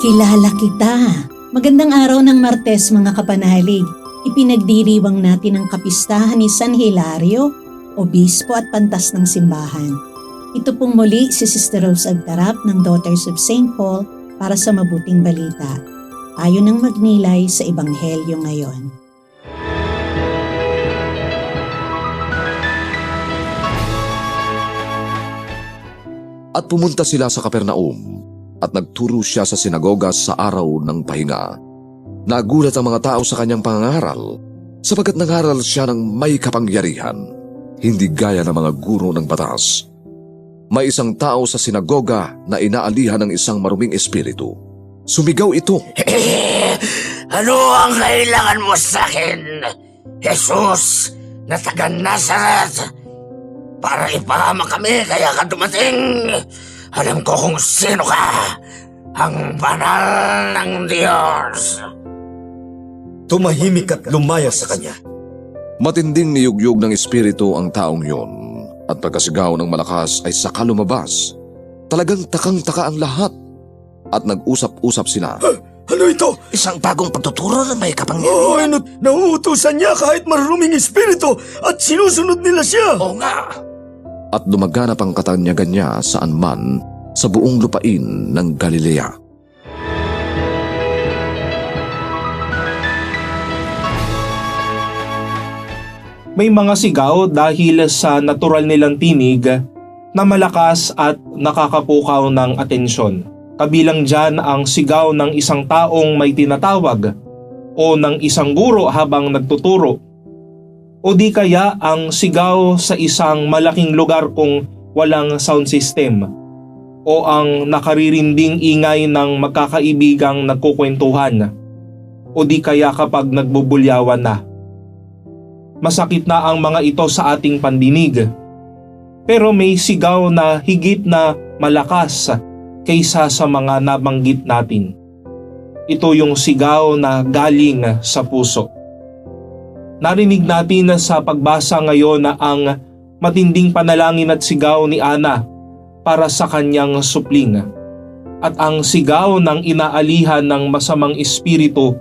Kilala kita. Magandang araw ng Martes mga kapanalig. Ipinagdiriwang natin ang kapistahan ni San Hilario, Obispo at Pantas ng Simbahan. Ito pong muli si Sister Rose Agtarap ng Daughters of St. Paul para sa mabuting balita. Tayo nang magnilay sa Ebanghelyo ngayon. At pumunta sila sa Capernaum at nagturo siya sa sinagoga sa araw ng pahinga. Nagulat ang mga tao sa kanyang pangangaral, sapagkat nangaral siya ng may kapangyarihan, hindi gaya ng mga guro ng batas. May isang tao sa sinagoga na inaalihan ng isang maruming espiritu. Sumigaw ito, Ano ang kailangan mo sa akin, Jesus na taga Nazaret? Para ipahamak kami kaya ka dumating. Alam ko kung sino ka, ang banal ng Diyos. Tumahimik at lumaya sa kanya. Matinding niyugyug ng espiritu ang taong yun, at pagkasigaw ng malakas ay saka lumabas. Talagang takang-taka ang lahat, at nag-usap-usap sila. Ano ito? Isang bagong pagtuturo na may kapangyarihan. Nauutusan niya kahit maruming espiritu at sinusunod nila siya. Oo nga. At dumaganap ang katanyagan niya saan man sa buong lupain ng Galilea. May mga sigaw dahil sa natural nilang tinig na malakas at nakakapukaw ng atensyon. Kabilang dyan ang sigaw ng isang taong may tinatawag o ng isang guro habang nagtuturo. O di kaya ang sigaw sa isang malaking lugar kung walang sound system o ang nakaririnding ingay ng magkakaibigang nagkukwentuhan o di kaya kapag nagbubulyawan na. Masakit na ang mga ito sa ating pandinig. Pero may sigaw na higit na malakas kaysa sa mga nabanggit natin. Ito yung sigaw na galing sa puso. Narinig natin sa pagbasa ngayon na ang matinding panalangin at sigaw ni Ana para sa kanyang supling at ang sigaw ng inaalihan ng masamang espiritu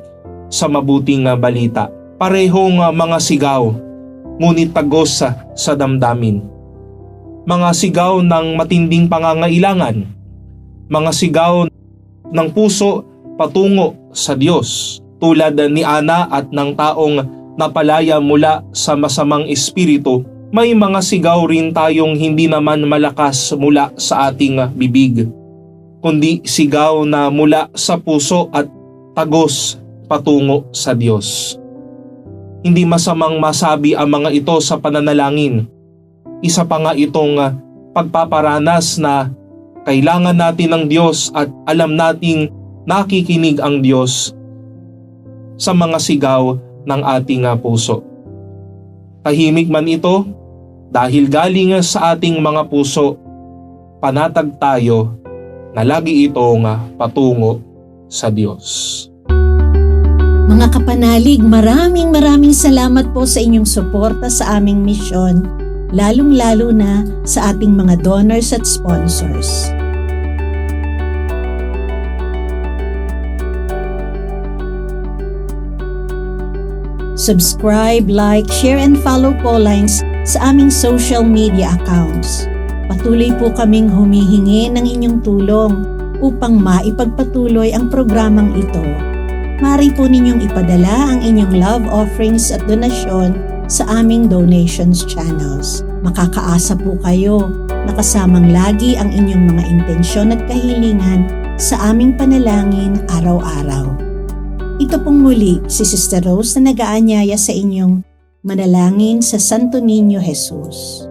sa mabuting balita. Parehong mga sigaw, ngunit tagos sa damdamin. Mga sigaw ng matinding pangangailangan, mga sigaw ng puso patungo sa Diyos tulad ni Ana at ng taong napalaya mula sa masamang espiritu. May mga sigaw rin tayong hindi naman malakas mula sa ating bibig, kundi sigaw na mula sa puso at tagos patungo sa Diyos. Hindi masamang masabi ang mga ito sa pananalangin. Isa pa nga itong pagpaparanas na kailangan natin ng Diyos at alam nating nakikinig ang Diyos sa mga sigaw ng ating puso. Tahimik man ito, dahil galing sa ating mga puso, panatag tayo na lagi itong patungo sa Diyos. Mga kapanalig, maraming salamat po sa inyong suporta sa aming misyon, lalong-lalo na sa ating mga donors at sponsors. Subscribe, like, share and follow po lines sa aming social media accounts. Patuloy po kaming humihingi ng inyong tulong upang maipagpatuloy ang programang ito. Maaari po ninyong ipadala ang inyong love offerings at donasyon sa aming donations channels. Makakaasa po kayo na kasamang lagi ang inyong mga intensyon at kahilingan sa aming panalangin araw-araw. Ito pong muli si Sister Rose na nag-aanyaya sa inyong manalangin sa Santo Niño Jesus.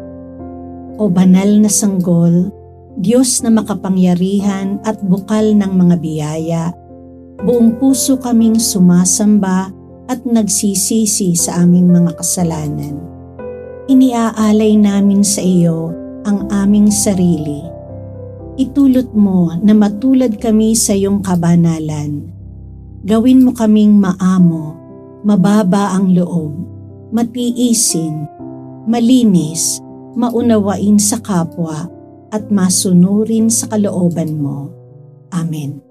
O banal na sanggol, Diyos na makapangyarihan at bukal ng mga biyaya, buong puso kaming sumasamba at nagsisisi sa aming mga kasalanan. Iniaalay namin sa iyo ang aming sarili. Itulot mo na matulad kami sa iyong kabanalan. Gawin mo kaming maamo, mababa ang loob, matiisin, malinis, maunawain sa kapwa, at masunurin sa kalooban mo. Amen.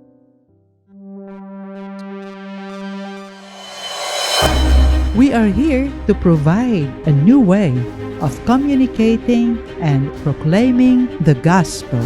We are here to provide a new way of communicating and proclaiming the gospel.